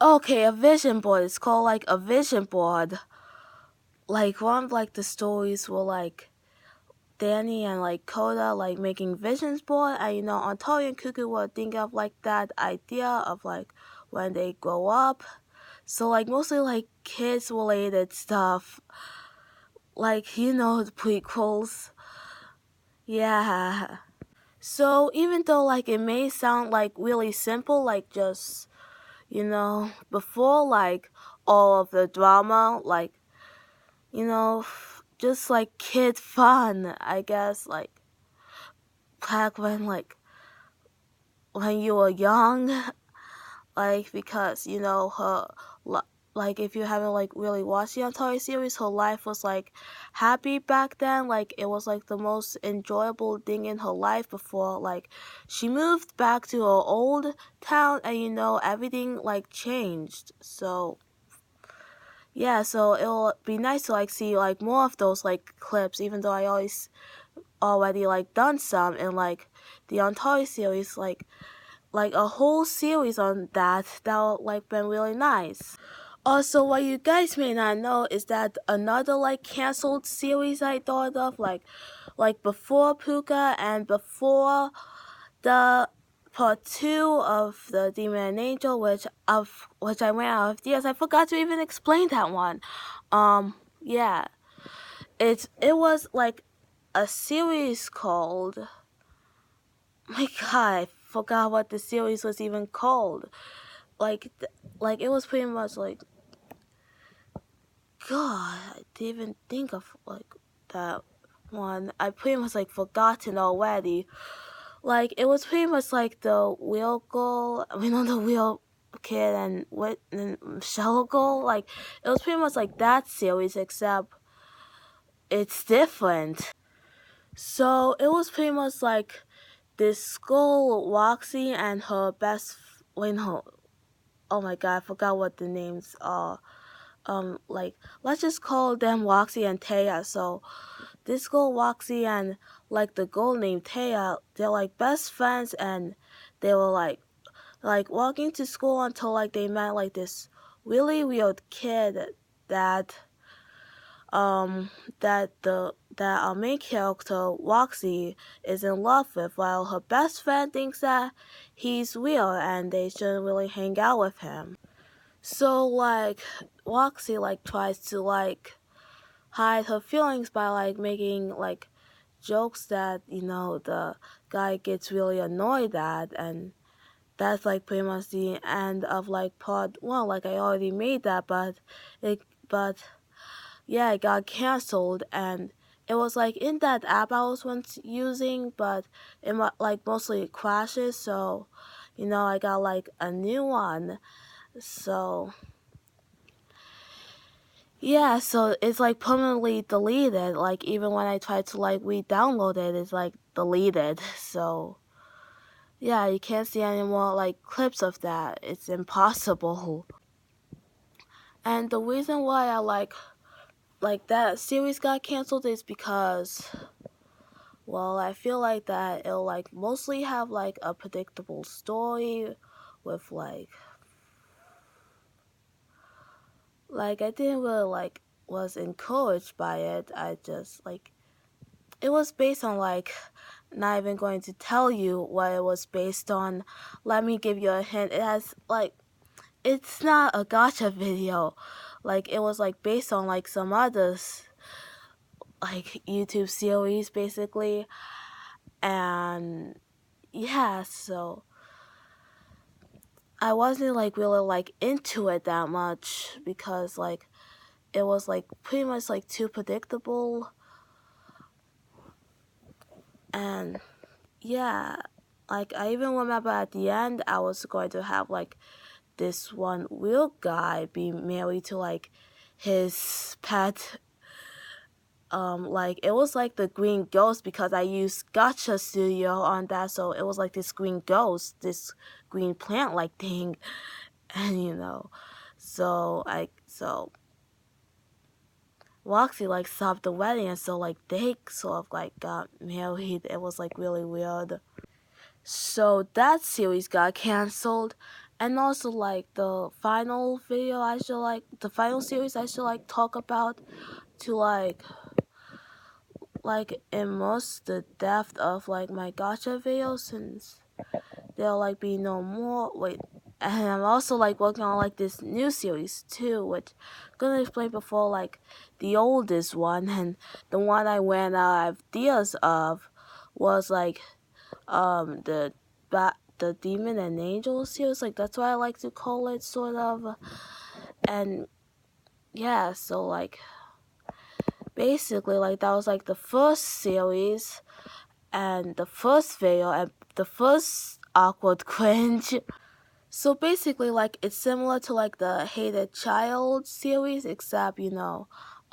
Okay, a vision board. It's called like a vision board. Like one of like the stories were like Danny and like Coda like making visions board, and Antonio and Cuckoo will think of like that idea of like when they grow up. So like mostly like kids related stuff, like the prequels. Yeah. So even though like it may sound like really simple, like just before like all of the drama, like just like kid fun, I guess, like back when you were young, like because her like if you haven't like really watched the entire series, her life was like happy back then. Like it was like the most enjoyable thing in her life before like she moved back to her old town, and everything like changed. So yeah, so it'll be nice to like see like more of those like clips, even though I already like done some in like the entire series, like a whole series on that like been really nice. Also, what you guys may not know is that another like canceled series I thought of, like before Puka and before the part two of the Demon and Angel, which I ran out of ideas. I forgot to even explain that one. Yeah, it was like a series called. My God, I forgot what the series was even called. Like it was pretty much like, God, I didn't even think of like that one. I pretty much like forgotten already. Like it was pretty much like the wheel girl. I mean, not the wheel kid and shell girl. Like it was pretty much like that series, except it's different. So it was pretty much like this girl Roxy and her best. Wait, no. Oh my God, I forgot what the names are. Like let's just call them Roxy and Taya. So this girl Roxy and like the girl named Taya, they're like best friends, and they were like walking to school until like they met like this really weird kid that that our main character Roxy is in love with, while her best friend thinks that he's weird and they shouldn't really hang out with him. So like Roxy like tries to like hide her feelings by like making like jokes that the guy gets really annoyed at, and that's like pretty much the end of like part one. Like I already made that, but yeah, it got canceled, and it was like in that app I was once using, but like mostly crashes. So I got like a new one. So yeah, so it's like permanently deleted. Like even when I try to like re-download it, it's like deleted. So yeah, you can't see any more like clips of that. It's impossible. And the reason why I like that series got canceled is because, well, I feel like that it'll like mostly have like a predictable story with like I didn't really like was encouraged by it. I just like it was based on like, not even going to tell you what it was based on. Let me give you a hint. It has like, it's not a gacha video. Like it was like based on like some others like YouTube series basically. And yeah, so I wasn't like really like into it that much because like it was like pretty much like too predictable. And yeah, like I even remember at the end I was going to have like this one real guy be married to like his pet. Like it was like the green ghost because I used Gacha Studio on that, so it was like this green ghost, this green plant like thing. And so Roxy like stopped the wedding, and so like they sort of like got married. It was like really weird. So that series got canceled, and also like the final video I should like the final series I should like talk about to like immerse the depth of like my gacha videos, since there'll like be no more. Wait, and I'm also like working on like this new series too, which I'm gonna explain before like the oldest one, and the one I ran out of ideas of was like the demon and angel series, like that's what I like to call it, sort of. And yeah, so like basically like that was like the first series and the first video and the first awkward cringe. So basically like it's similar to like the Hated Child series, except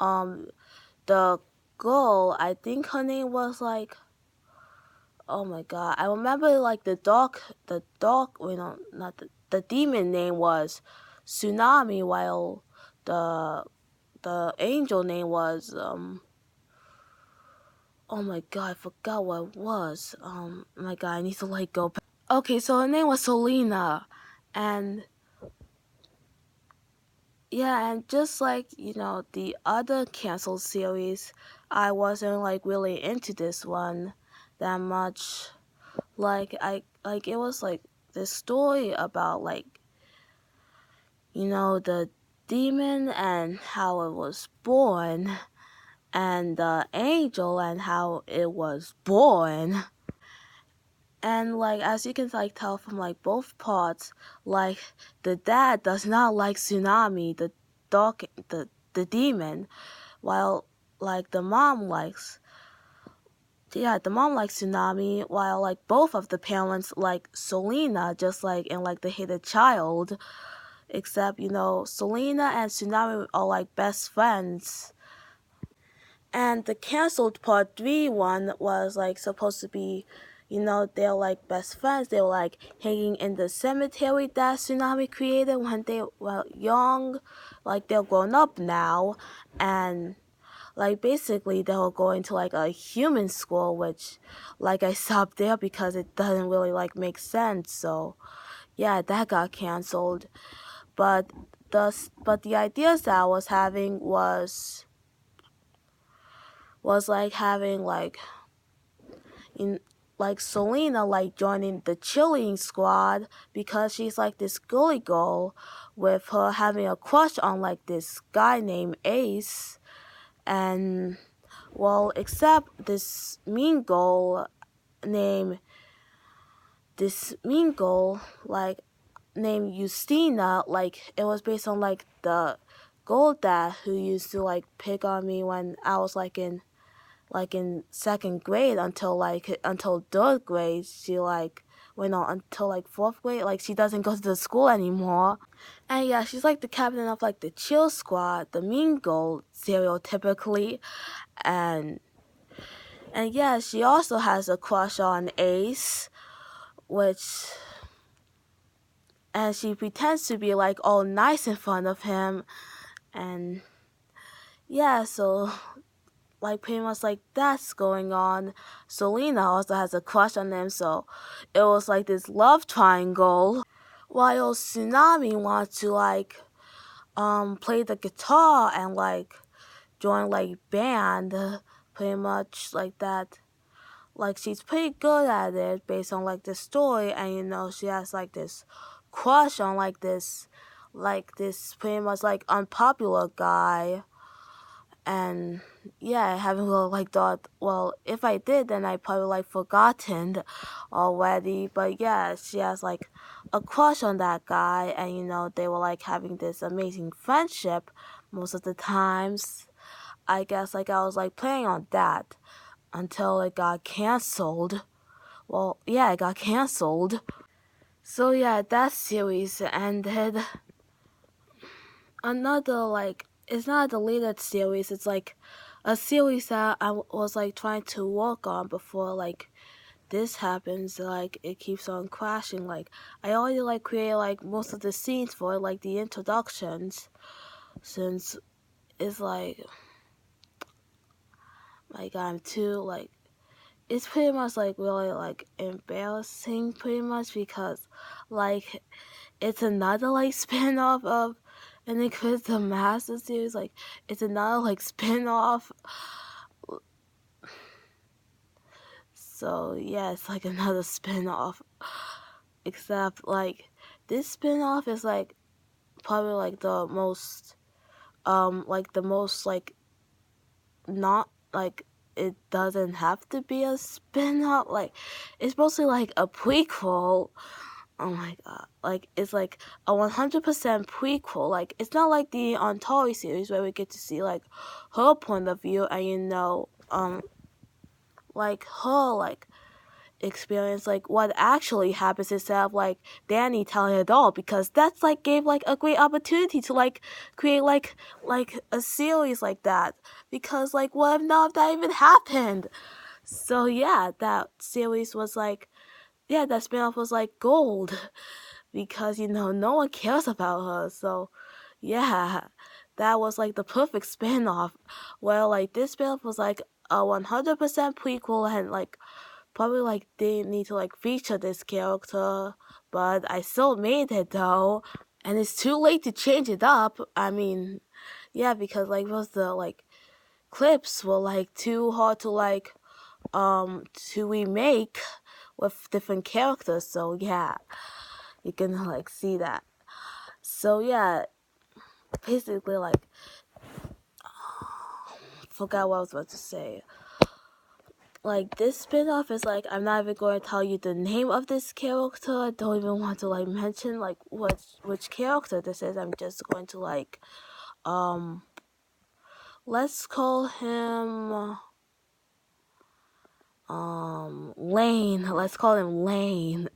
um the girl, I think her name was like, oh my god, I remember like the dog wait no not the demon name was Tsunami, while the angel name was oh my god, I forgot what it was. My god, I need to like go back. Okay, so her name was Selena. And yeah, and just like, the other canceled series, I wasn't like really into this one that much. Like it was like this story about like, the demon and how it was born, and the angel and how it was born. And like as you can like tell from like both parts, like the dad does not like Tsunami, the dog, the demon, while like the mom likes Tsunami, while like both of the parents like Selena, just like in like the Hidden Child, except Selena and Tsunami are like best friends. And the canceled part 3 one was like supposed to be, they're like best friends. They were like hanging in the cemetery that Tsunami created when they were young. Like they're grown up now. And like basically they were going to like a human school, which like I stopped there because it doesn't really like make sense. So yeah, that got canceled. But the ideas that I was having was like having like in like Selena like joining the cheerleading squad because she's like this girly girl, with her having a crush on like this guy named Ace. And well, except named this mean girl like named Justina, like it was based on like the girl dad who used to like pick on me when I was like in second grade until third grade. She like went on until like fourth grade. Like she doesn't go to the school anymore. And yeah, she's like the captain of like the chill squad, the mean girl stereotypically. And yeah, she also has a crush on Ace, which and she pretends to be like all nice in front of him. And yeah, so like pretty much like that's going on. Selena also has a crush on him, so it was like this love triangle. While Tsunami wants to like play the guitar and like join like band, pretty much like that. Like she's pretty good at it based on like the story, and she has like this crush on like this pretty much like unpopular guy. And yeah, I haven't really like thought, well, if I did, then I probably like forgotten already. But yeah, she has like a crush on that guy, and they were like having this amazing friendship most of the times. I guess like I was like playing on that until it got canceled. Well, yeah, it got canceled. So yeah, that series ended. Another like it's not a deleted series, it's like a series that I was like trying to work on before like this happens. Like it keeps on crashing. Like I already like created like most of the scenes for it, like the introductions, since it's like I'm too like it's pretty much like really like embarrassing pretty much, because like it's another like spin-off of Iniquitous the Master series. Like it's another like spin-off. So yeah, it's like another spin-off. Except like this spin-off is like probably like the most not like it doesn't have to be a spin-off. Like it's mostly like a prequel. Oh my god. Like it's like a 100% prequel. Like it's not like the Untitled series where we get to see like her point of view and like her like experience like what actually happens instead of like Danny telling it all, because that's like gave like a great opportunity to like create like a series like that, because like what if none of that even happened? So yeah, that series was like, yeah, that spin-off was like gold because no one cares about her. So yeah, that was like the perfect spin-off. Well, like this spin-off was like a 100% prequel, and like probably like they need to like feature this character, but I still made it though, and it's too late to change it up. I mean, yeah, because like most the like clips were like too hard to like to remake with different characters. So yeah, you can like see that. So yeah, basically like forgot what I was about to say. Like this spin-off is like, I'm not even going to tell you the name of this character. I don't even want to like mention like which character this is. I'm just going to like let's call him Lane. Let's call him Lane.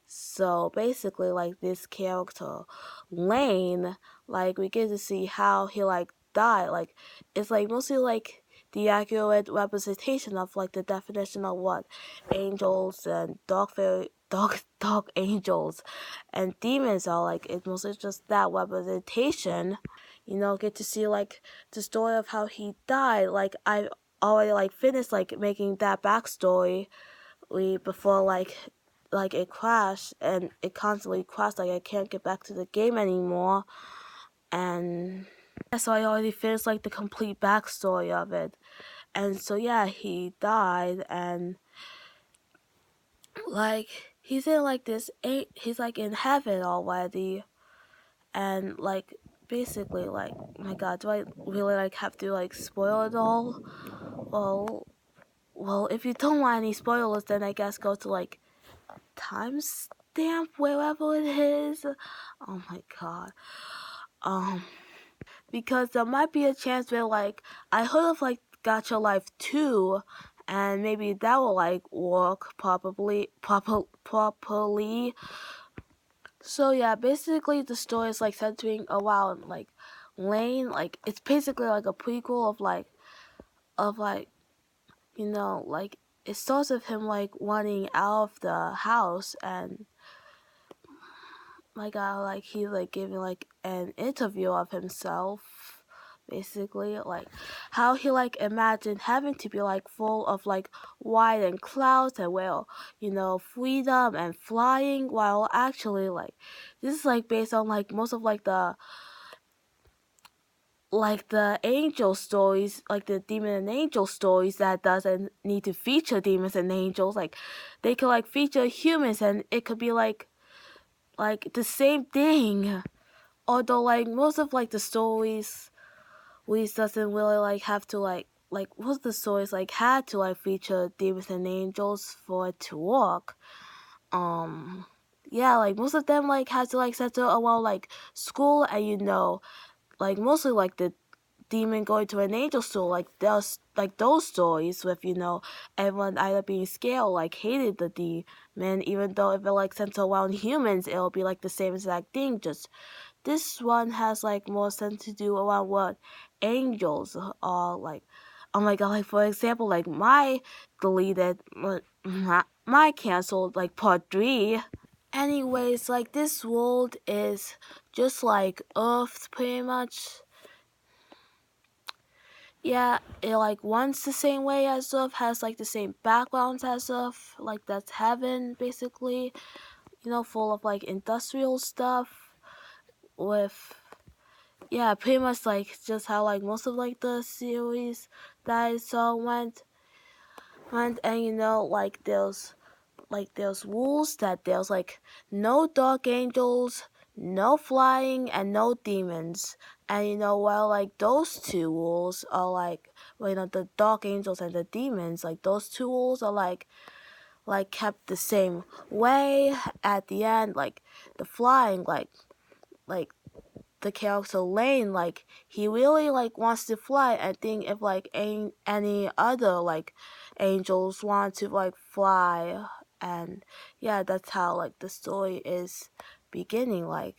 So basically like this character Lane, like we get to see how he like died. Like it's like mostly like the accurate representation of like the definition of what angels and dark angels and demons are. Like it's mostly just that representation. Get to see like the story of how he died. Like I already like finished like making that backstory before like it crashed, and it constantly crashed. Like I can't get back to the game anymore, and yeah, so I already finished like the complete backstory of it. And so yeah, he died, and like he's in like he's like in heaven already, and like basically like, oh my god, do I really like have to like spoil it all? Well, if you don't want any spoilers, then I guess go to like timestamp wherever it is. Oh my god. Because there might be a chance where like I heard of like Gacha Life 2, and maybe that will like work properly. So yeah, basically the story is like centering around like Lane. Like it's basically like a prequel of like like it starts with him like wanting out of the house, and like he's like giving like an interview of himself, basically like how he like imagined having to be like full of like white and clouds and well freedom and flying, while actually like this is like based on like most of like the angel stories, like the demon and angel stories, that doesn't need to feature demons and angels. Like they could like feature humans, and it could be like the same thing. Although like most of like the stories we doesn't really like have to like most of the stories like had to like feature demons and angels for it to work. Yeah, like most of them like had to like center around like school, and like mostly like the demon going to an angel school, like those stories with everyone either being scared or like hated the demon, even though if it like centered around humans, it'll be like the same exact thing, just this one has like more sense to do around what angels are like. Oh my god, like for example, like my deleted my canceled like part 3. Anyways, like this world is just like Earth pretty much. Yeah, it like runs the same way as Earth, has like the same backgrounds as Earth, like that's heaven basically. full of like industrial stuff with pretty much like just how like most of like the series that I saw went and there's rules that there's like no dark angels, no flying, and no demons. And well, like those two rules are like the dark angels and the demons, like those two rules are like kept the same way at the end. Like the flying, like the character Lane, like he really like wants to fly. I think if like any other like angels want to like fly, and that's how like the story is beginning. Like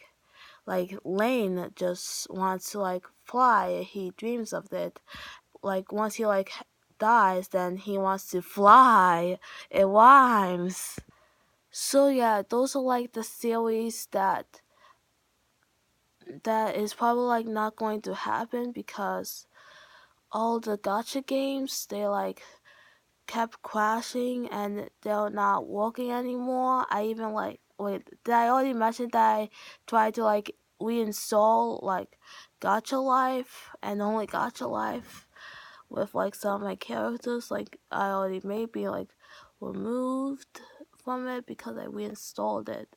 Lane just wants to like fly. He dreams of it. Like once he like dies, then he wants to fly. It rhymes. So those are like the series that is probably like not going to happen because all the gacha games, they like kept crashing and they're not working anymore. I even like wait, did I already mention that I tried to like reinstall like Gacha Life and only Gacha Life with like some of my characters like I already maybe like removed from it because I reinstalled it.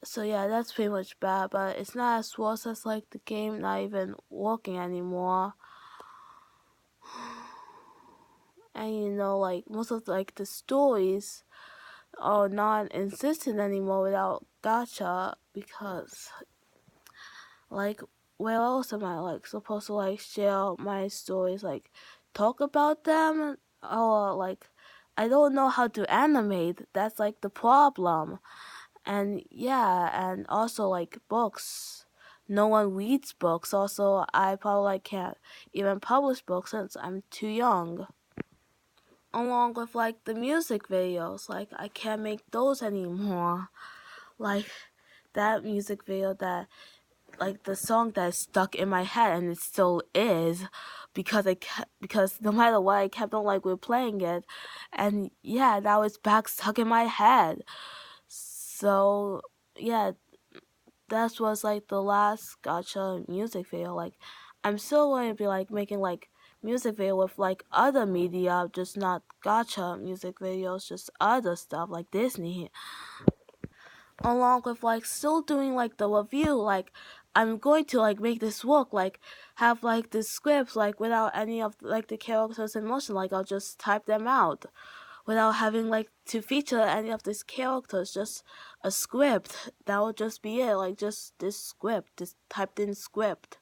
So that's pretty much bad, but it's not as worse as like the game not even working anymore. And like most of like the stories are not insistent anymore without gacha because like where else am I like supposed to like share my stories, like talk about them, or like I don't know how to animate. That's like the problem. And and also like books, no one reads books. Also, I probably like, can't even publish books since I'm too young. Along with like the music videos, like I can't make those anymore. Like that music video, that like the song that is stuck in my head, and it still is because because no matter what, I kept on like replaying it, and that was back stuck in my head. So that was like the last gacha music video. Like I'm still going to be like making like music video with like other media, just not gacha music videos, just other stuff like Disney. Along with like still doing like the review, like I'm going to like make this work, like have like the scripts like without any of like the characters in motion, like I'll just type them out without having like to feature any of these characters, just a script. That would just be it, like just this script, this typed in script.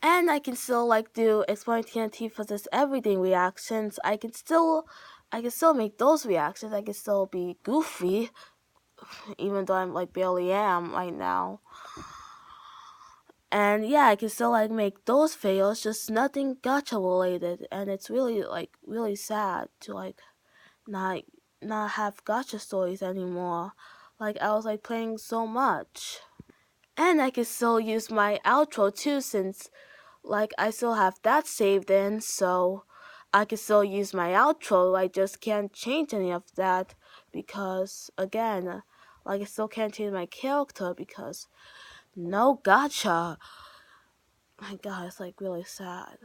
And I can still like do Exploring TNT for this everything reactions. I can still make those reactions. I can still be goofy, even though I'm like barely am right now. And I can still like make those videos, just nothing gacha related. And it's really like really sad to like not not have gacha stories anymore. Like I was like playing so much. And I can still use my outro too, since like I still have that saved in, so I can still use my outro. I just can't change any of that because again, like I still can't change my character because no gacha. My god, it's like really sad.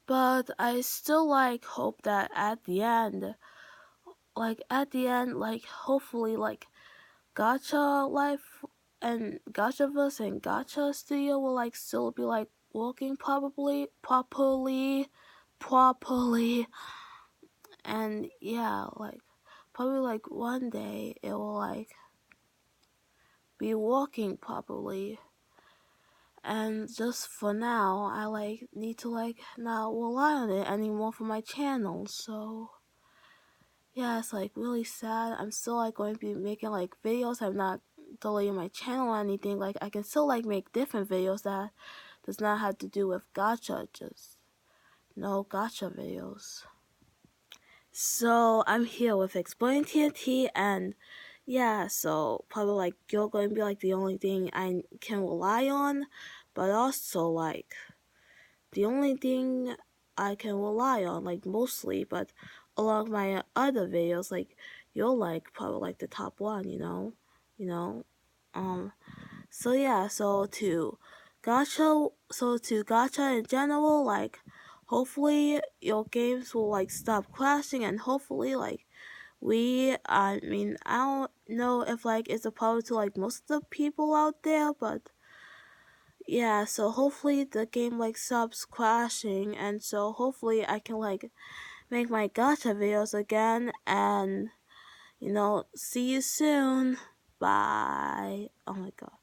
But I still like hope that at the end, like hopefully like Gacha Life and Gachaverse and Gacha Studio will like still be like working probably properly, and like probably like one day it will like be working properly. And just for now, I like need to like not rely on it anymore for my channel. So it's like really sad. I'm still like going to be making like videos. I'm not deleting my channel or anything. Like I can still like make different videos that does not have to do with gacha, just no gacha videos. So I'm here with Exploring TNT, and so probably like you're going to be like the only thing I can rely on, but also like the only thing I can rely on, like mostly, but along my other videos, like you'll like probably like the top one, you know. Um, so yeah, so to gacha in general, like hopefully your games will like stop crashing, and hopefully like I mean, I don't know if like it's a problem to like most of the people out there, but yeah, so hopefully the game like stops crashing, and so hopefully I can like make my gacha videos again, and see you soon. Bye. Oh my god.